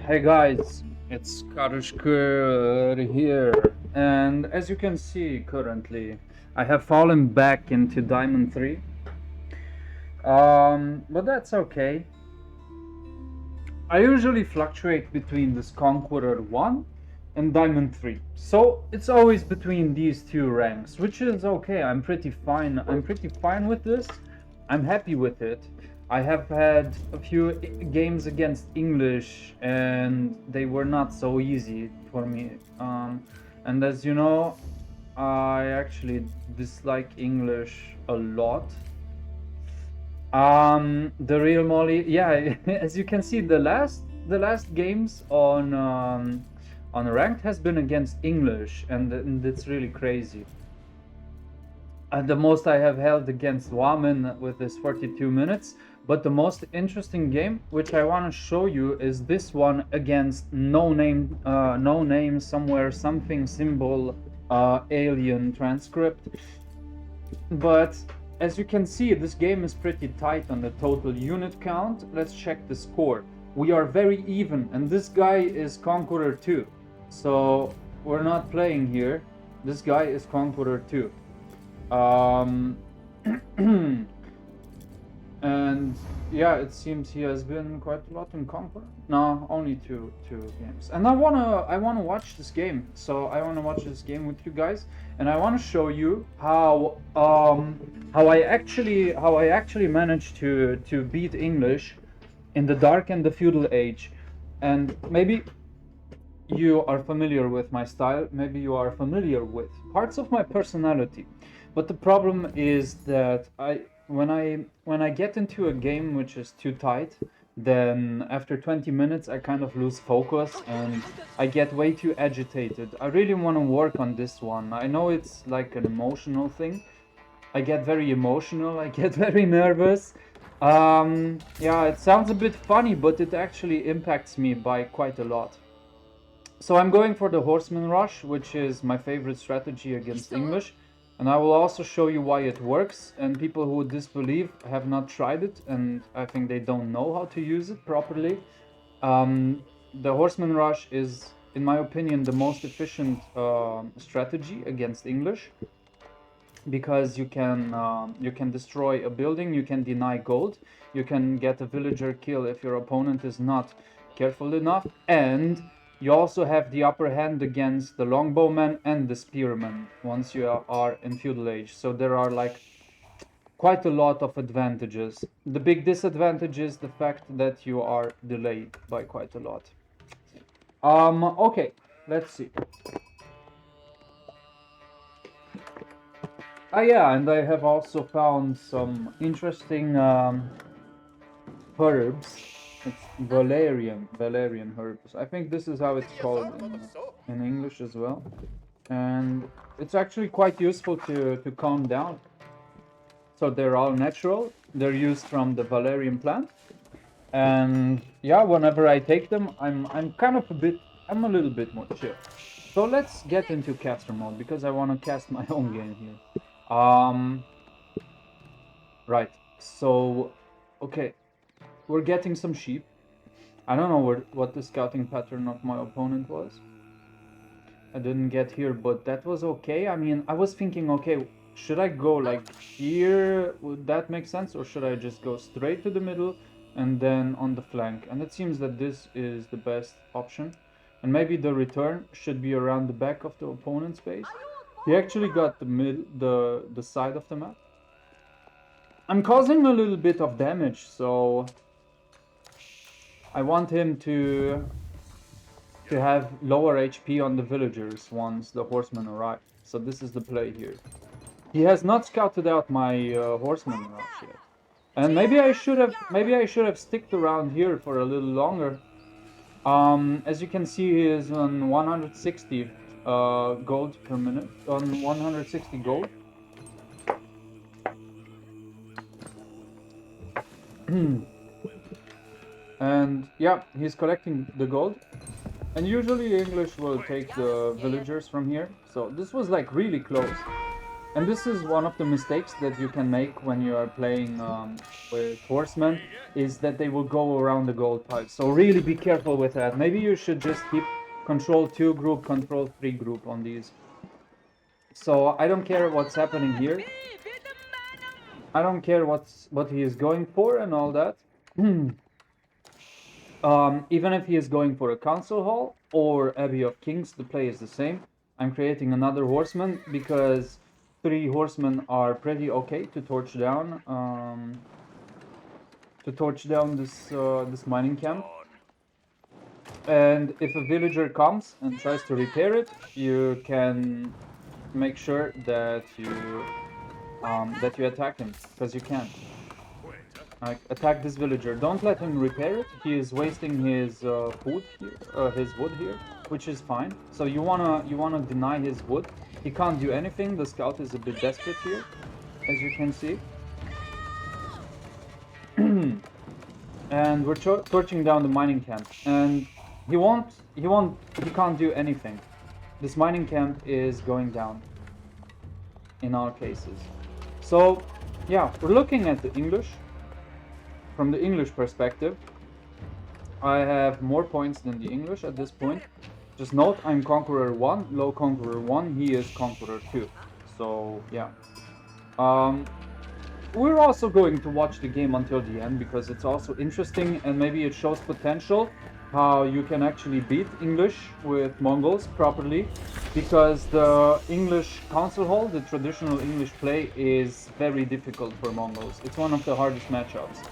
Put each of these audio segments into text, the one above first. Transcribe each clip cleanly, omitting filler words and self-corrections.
Hey guys, it's Councilor here, and as you can see currently, I have fallen back into Diamond 3. But that's okay. I usually fluctuate between this Conqueror 1 and Diamond 3. So it's always between these two ranks, which is okay. I'm pretty fine. I'm pretty fine with this. I'm happy with it. I have had a few games against English and they were not so easy for me. And as you know, I actually dislike English a lot. The real Molly, yeah. As you can see, the last games on ranked has been against English, and it's really crazy. The most I have held against Wamen with this 42 minutes, but the most interesting game, which I want to show you, is this one against no name somewhere, something symbol, alien transcript. But as you can see, this game is pretty tight on the total unit count. Let's check the score. We are very even, and this guy is Conqueror II. So we're not playing here. This guy is Conqueror II. And yeah, it seems he has been quite a lot in Conqueror. No, only two games. And I wanna watch this game. So I wanna watch this game with you guys, and I wanna show you how I actually managed to beat English in the Dark and the Feudal Age. And maybe you are familiar with my style, maybe you are familiar with parts of my personality. But the problem is that when I get into a game which is too tight, then after 20 minutes I kind of lose focus and I get way too agitated. I really want to work on this one. I know it's like an emotional thing. I get very emotional, I get very nervous. Yeah, it sounds a bit funny, but it actually impacts me by quite a lot. So I'm going for the horseman rush, which is my favorite strategy against English. And I will also show you why it works, and people who disbelieve have not tried it, and I think they don't know how to use it properly. The horseman rush is, in my opinion, the most efficient strategy against English, because you can destroy a building, you can deny gold, you can get a villager kill if your opponent is not careful enough, and you also have the upper hand against the longbowmen and the spearmen once you are in feudal age. So there are like quite a lot of advantages. The big disadvantage is the fact that you are delayed by quite a lot. Okay, let's see. Yeah, and I have also found some interesting herbs. It's valerian herbs. I think this is how it's called in English as well. And it's actually quite useful to calm down. So they're all natural. They're used from the valerian plant. And yeah, whenever I take them, I'm a little bit more chill. So let's get into caster mode because I want to cast my own game here. Right. So, okay, we're getting some sheep. I don't know what the scouting pattern of my opponent was. I didn't get here, but that was okay. I mean, I was thinking, okay, should I go like here? Would that make sense? Or should I just go straight to the middle and then on the flank? And it seems that this is the best option. And maybe the return should be around the back of the opponent's base. He actually got the side of the map. I'm causing a little bit of damage, so I want him to have lower HP on the villagers once the horsemen arrive. So this is the play here. He has not scouted out my horseman rush yet, and maybe I should have sticked around here for a little longer. As you can see, he is on 160 gold per minute. On 160 gold. And yeah, he's collecting the gold. And usually English will take the villagers from here. So this was like really close. And this is one of the mistakes that you can make when you are playing with horsemen, is that they will go around the gold pipe. So really be careful with that. Maybe you should just keep control 2 group, control 3 group on these. So I don't care what's happening here. I don't care what he is going for and all that. Even if he is going for a council hall or Abbey of Kings, the play is the same. I'm creating another horseman because 3 horsemen are pretty okay to torch down. This mining camp. And if a villager comes and tries to repair it, you can make sure that you attack him, because you can. Like, attack this villager. Don't let him repair it. He is wasting his food here, his wood here, which is fine. So you wanna deny his wood. He can't do anything. The scout is a bit desperate here, as you can see. And we're torching down the mining camp, and he can't do anything. This mining camp is going down in our cases. So yeah, we're looking at the English. From the English perspective, I have more points than the English at this point. Just note, I'm Conqueror 1, low Conqueror 1, he is Conqueror 2. So yeah. We're also going to watch the game until the end because it's also interesting, and maybe it shows potential how you can actually beat English with Mongols properly, because the English Council Hall, the traditional English play, is very difficult for Mongols. It's one of the hardest matchups.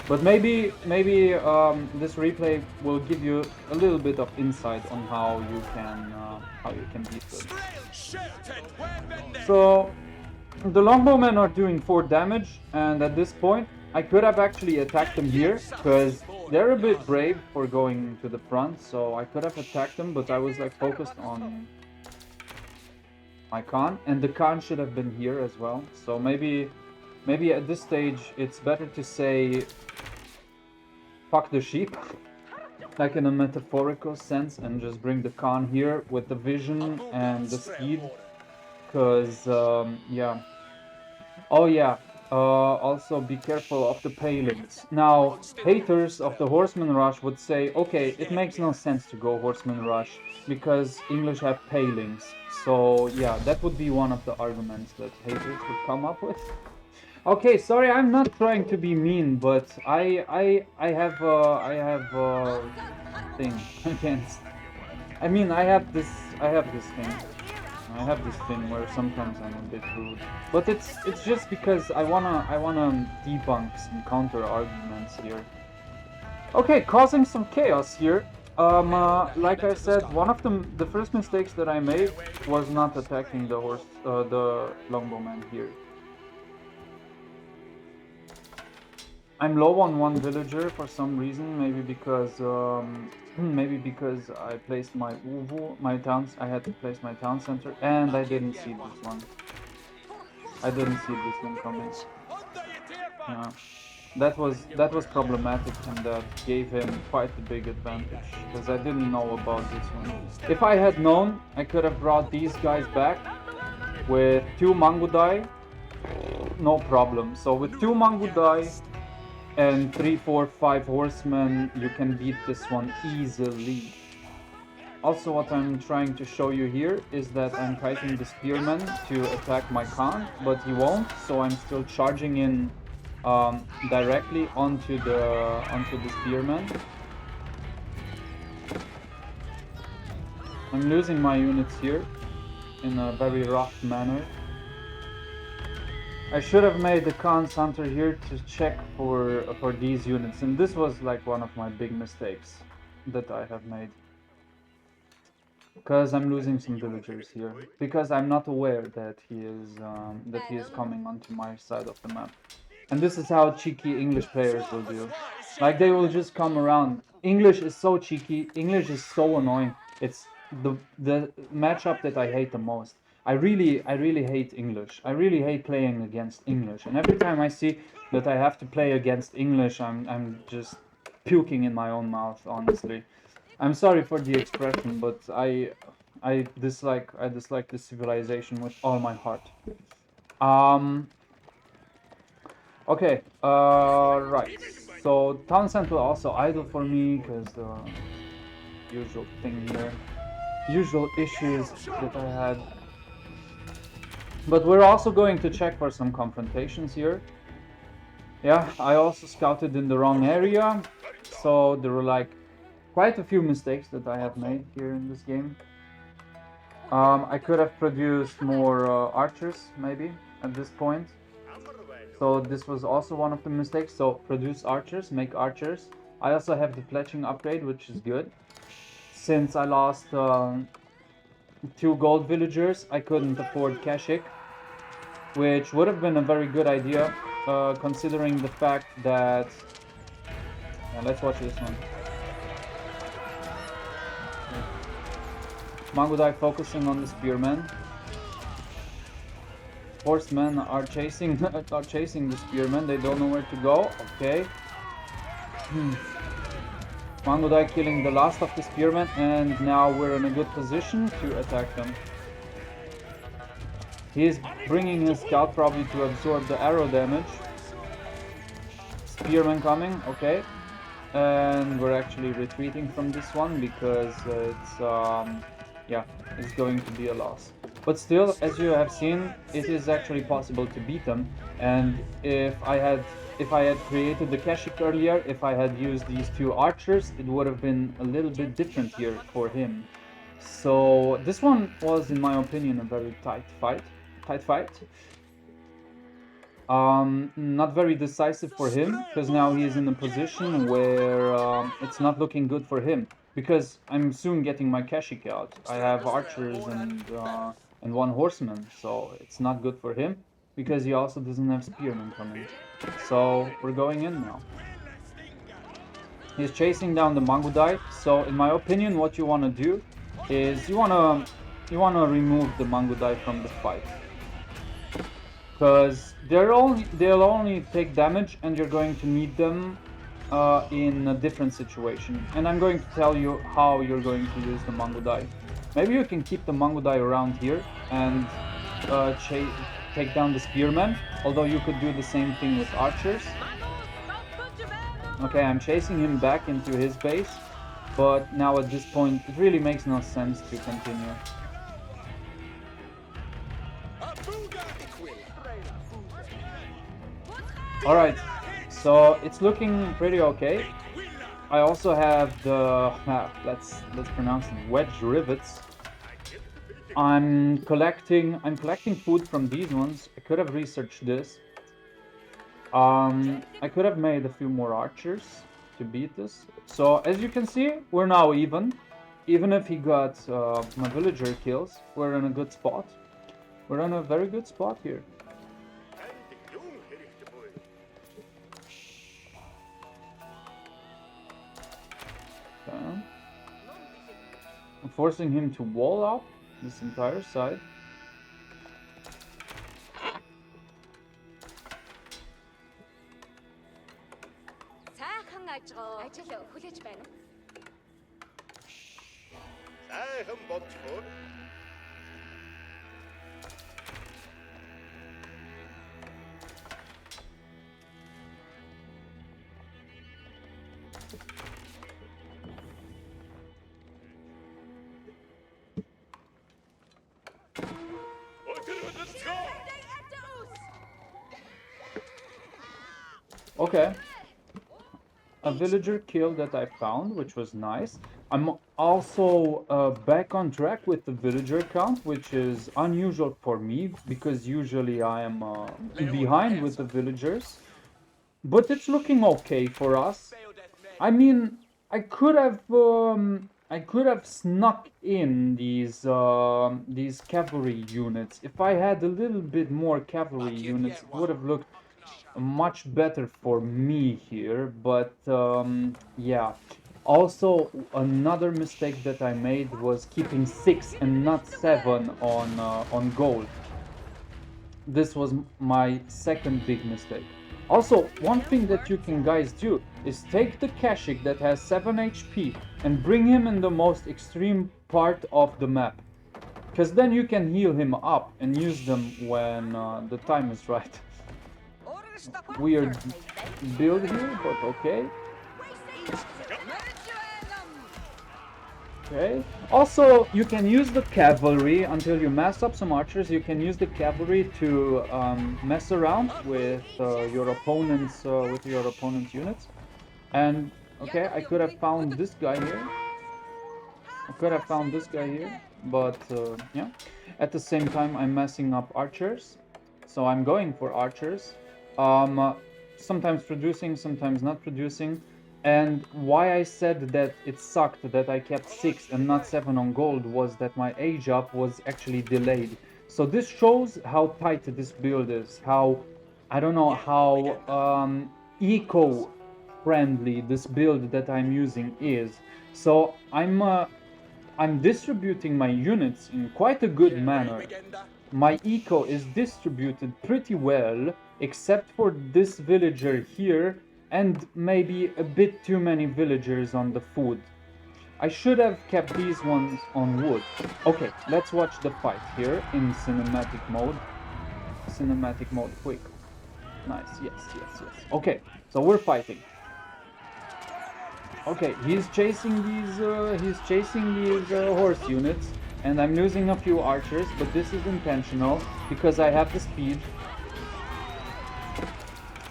But maybe this replay will give you a little bit of insight on how you can beat them. So the Longbowmen are doing 4 damage, and at this point I could have actually attacked them here, because they're a bit brave for going to the front, so I could have attacked them, but I was like focused on my Khan, and the Khan should have been here as well. So maybe at this stage it's better to say fuck the sheep, like in a metaphorical sense, and just bring the Khan here with the vision and the speed, because yeah. Oh yeah, also be careful of the palings. Now, haters of the horseman rush would say, okay, it makes no sense to go horseman rush because English have palings. So yeah, that would be one of the arguments that haters would come up with. Okay, sorry, I'm not trying to be mean, but I have a thing against. I mean, I have this thing. I have this thing where sometimes I'm a bit rude, but it's just because I wanna debunk some counter arguments here. Okay, causing some chaos here. Like I said, one of the first mistakes that I made was not attacking the Longbowman here. I'm low on 1 villager for some reason, maybe because I placed my I had to place my town center, and I didn't see this one. I didn't see this one coming. Yeah. That was problematic, and that gave him quite a big advantage, because I didn't know about this one. If I had known, I could have brought these guys back with 2 Mangudai, no problem. So with 2 Mangudai and 3, 4, 5 horsemen, you can beat this one easily. Also, what I'm trying to show you here is that I'm kiting the spearman to attack my Khan, but he won't, so I'm still charging in directly onto the spearman. I'm losing my units here in a very rough manner. I should have made the Khan's hunter here to check for these units, and this was like one of my big mistakes that I have made. Because I'm losing some villagers here, because I'm not aware that he is coming onto my side of the map. And this is how cheeky English players will do. Like, they will just come around. English is so cheeky. English is so annoying. It's the matchup that I hate the most. I really hate English. I really hate playing against English. And every time I see that I have to play against English, I'm just puking in my own mouth, honestly. I'm sorry for the expression, but I dislike this civilization with all my heart. Okay, right. So town center also idle for me because the usual thing here, usual issues that I had. But we're also going to check for some confrontations here. Yeah, I also scouted in the wrong area, so there were like quite a few mistakes that I have made here in this game. I could have produced more archers maybe at this point. So this was also one of the mistakes. So produce archers, make archers. I also have the fletching upgrade, which is good. Since I lost 2 gold villagers, I couldn't afford Kashik, which would have been a very good idea, considering the fact that... Yeah, let's watch this one. Mangudai focusing on the spearmen. Horsemen are chasing the spearmen. They don't know where to go. Okay. Mangudai killing the last of the spearmen, and now we're in a good position to attack them. He is bringing his scout probably to absorb the arrow damage. Spearmen coming. Okay. And we're actually retreating from this one because it's going to be a loss. But still, as you have seen, it is actually possible to beat them. And if I had created the Kashik earlier, if I had used these 2 archers, it would have been a little bit different here for him. So this one was, in my opinion, a very tight fight. Not very decisive for him, because now he is in a position where it's not looking good for him. Because I'm soon getting my Kashik out. I have archers and 1 horseman, so it's not good for him, because he also doesn't have spearmen coming. So we're going in now. He's chasing down the Mangudai. So in my opinion, what you want to do is you want to remove the Mangudai from the fight. Because they'll only take damage, and you're going to need them in a different situation. And I'm going to tell you how you're going to use the Mangudai. Maybe you can keep the Mangudai around here and take down the spearmen, although you could do the same thing with archers. Okay, I'm chasing him back into his base, but now at this point it really makes no sense to continue. Alright, so it's looking pretty okay. I also have the, let's pronounce it, wedge rivets. I'm collecting food from these ones. I could have researched this. I could have made a few more archers to beat this. So as you can see, we're now even. Even if he got my villager kills, we're in a good spot. We're in a very good spot here. I'm forcing him to wall up this entire side. Okay, a villager kill that I found, which was nice. I'm also back on track with the villager count, which is unusual for me, because usually I am behind with the villagers. But it's looking okay for us. I mean, I could have snuck in these cavalry units. If I had a little bit more cavalry units, it would have looked much better for me here. But yeah. Also, another mistake that I made was keeping 6 and not 7 on gold. This was my second big mistake. Also, one thing that you can guys do is take the Kashik that has 7 HP and bring him in the most extreme part of the map. Because then you can heal him up and use them when the time is right. Weird build here, but okay. Okay. Also, you can use the cavalry until you mess up some archers. You can use the cavalry to mess around with your opponent's units. And okay, I could have found this guy here. But yeah. At the same time, I'm messing up archers, so I'm going for archers. Sometimes producing, sometimes not producing. And why I said that it sucked that I kept 6 and not 7 on gold was that my age up was actually delayed. So this shows how tight this build is, how, I don't know, how eco-friendly this build that I'm using is. So I'm distributing my units in quite a good manner. My eco is distributed pretty well, except for this villager here, and maybe a bit too many villagers on the food. I should have kept these ones on wood. Okay, let's watch the fight here in cinematic mode. Cinematic mode, quick. Nice, yes. Okay, so we're fighting. Okay, he's chasing these horse units, and I'm losing a few archers, but this is intentional because I have the speed.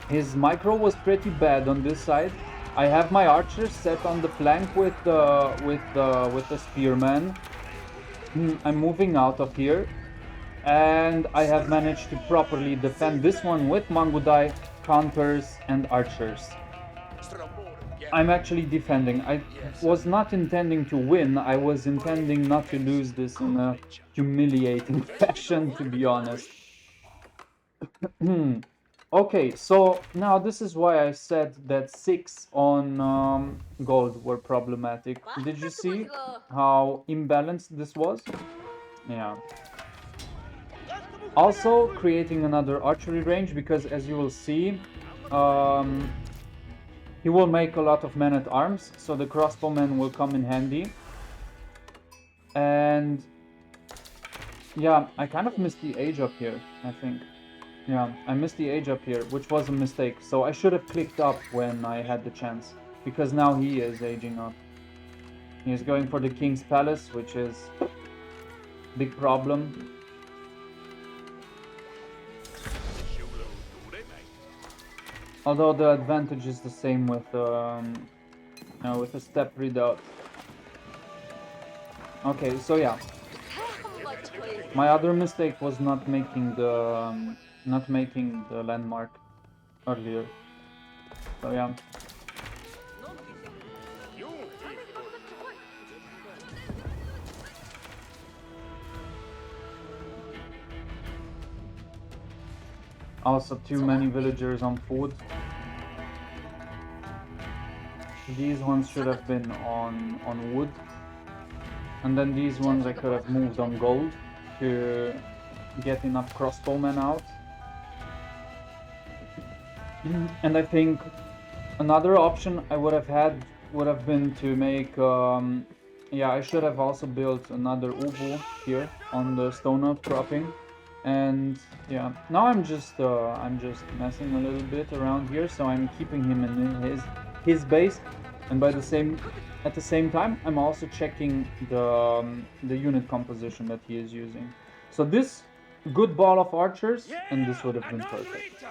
His micro was pretty bad on this side. I have my archers set on the flank with the spearmen. I'm moving out of here, and I have managed to properly defend this one with Mangudai, counters, and archers. I'm actually defending. I was not intending to win. I was intending not to lose this in a humiliating fashion, to be honest. Okay, so now this is why I said that 6 on gold were problematic. Did you see how imbalanced this was? Yeah. Also creating another archery range, because as you will see, he will make a lot of men-at-arms, so the crossbowmen will come in handy. And yeah, I kind of missed the age up here, I think. Yeah, I missed the age up here, which was a mistake. So I should have clicked up when I had the chance, because now he is aging up. He is going for the King's Palace, which is a big problem. Although the advantage is the same with a step redoubt. Okay, so yeah. My other mistake was not making the landmark earlier. So yeah. Also too many villagers on food. These ones should have been on wood. And then these ones I could have moved on gold to get enough crossbowmen out. And I think another option I would have had would have been to make yeah, I should have also built another ubu here on the stone outcropping. And yeah, now I'm just messing a little bit around here, so I'm keeping him in his base, and at the same time I'm also checking the unit composition that he is using. So this good ball of archers, and this would have been perfect.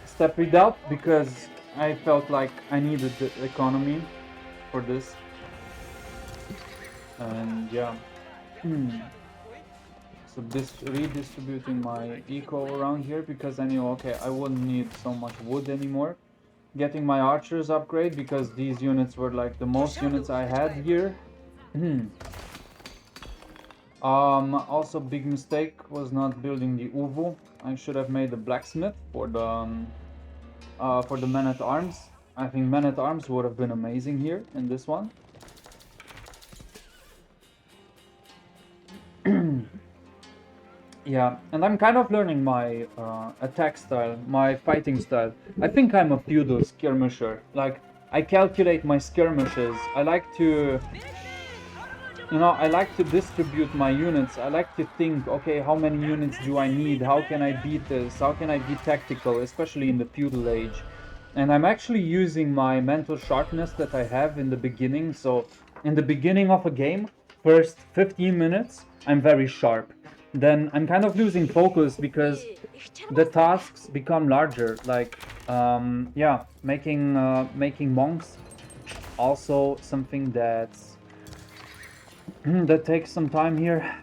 Step redoubt, because I felt like I needed the economy for this. And yeah. So this redistributing my eco around here, because I knew, okay, I wouldn't need so much wood anymore. Getting my archers upgrade, because these units were like the most units I had here. Also big mistake was not building the uvu. I should have made a blacksmith for the men-at-arms. I think men-at-arms would have been amazing here in this one. Yeah, and I'm kind of learning my attack style, my fighting style. I think I'm a feudal skirmisher. Like, I calculate my skirmishes. I like to, I like to distribute my units. I like to think, okay, how many units do I need? How can I beat this? How can I be tactical, especially in the feudal age? And I'm actually using my mental sharpness that I have in the beginning. So, in the beginning of a game, first 15 minutes, I'm very sharp. Then I'm kind of losing focus because the tasks become larger. Like, yeah, making monks, also something that's that takes some time here.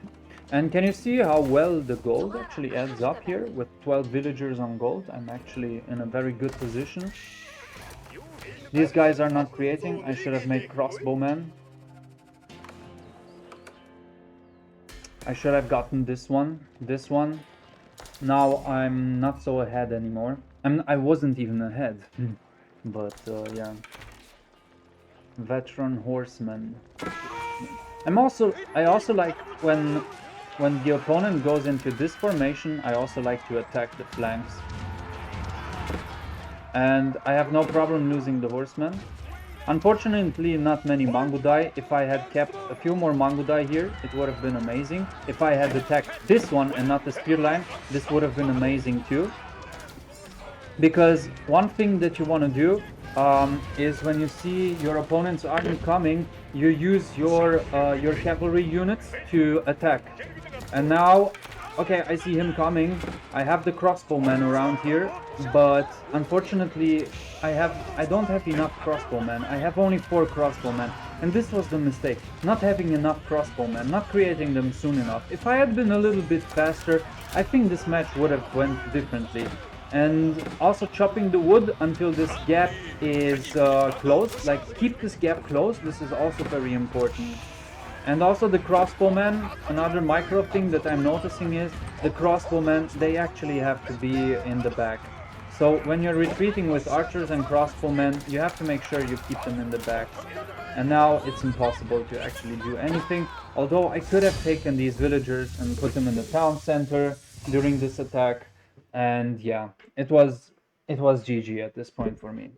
And can you see how well the gold actually adds up here? With 12 villagers on gold, I'm actually in a very good position. These guys are not creating. I should have made crossbowmen. I should have gotten this one. Now I'm not so ahead anymore. I wasn't even ahead. But yeah. Veteran horsemen. I also like when the opponent goes into this formation, I also like to attack the flanks. And I have no problem losing the horsemen. Unfortunately, not many Mangudai. If I had kept a few more Mangudai here, it would have been amazing. If I had attacked this one and not the spear line, this would have been amazing too. Because one thing that you want to do is when you see your opponent's army coming, you use your cavalry units to attack. And now, okay, I see him coming. I have the crossbowmen around here, but unfortunately, I don't have enough crossbowmen. I have only 4 crossbowmen, and this was the mistake: not having enough crossbowmen, not creating them soon enough. If I had been a little bit faster, I think this match would have went differently. And also chopping the wood until this gap is closed. Like, keep this gap closed. This is also very important. And also the crossbowmen, another micro thing that I'm noticing is the crossbowmen, they actually have to be in the back. So when you're retreating with archers and crossbowmen, you have to make sure you keep them in the back. And now it's impossible to actually do anything. Although I could have taken these villagers and put them in the town center during this attack. And yeah, it was GG at this point for me.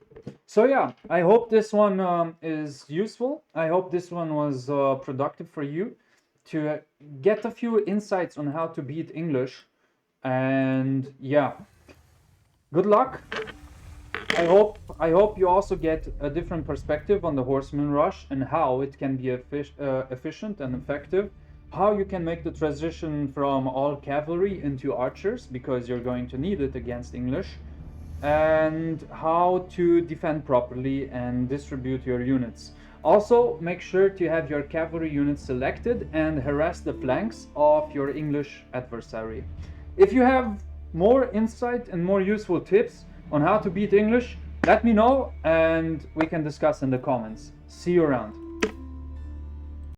So yeah, I hope this one is useful. I hope this one was productive for you to get a few insights on how to beat English. And yeah, good luck. I hope you also get a different perspective on the horseman rush and how it can be efficient and effective. How you can make the transition from all cavalry into archers, because you're going to need it against English, and how to defend properly and distribute your units. Also, make sure to have your cavalry units selected and harass the flanks of your English adversary. If you have more insight and more useful tips on how to beat English, let me know and we can discuss in the comments. See you around.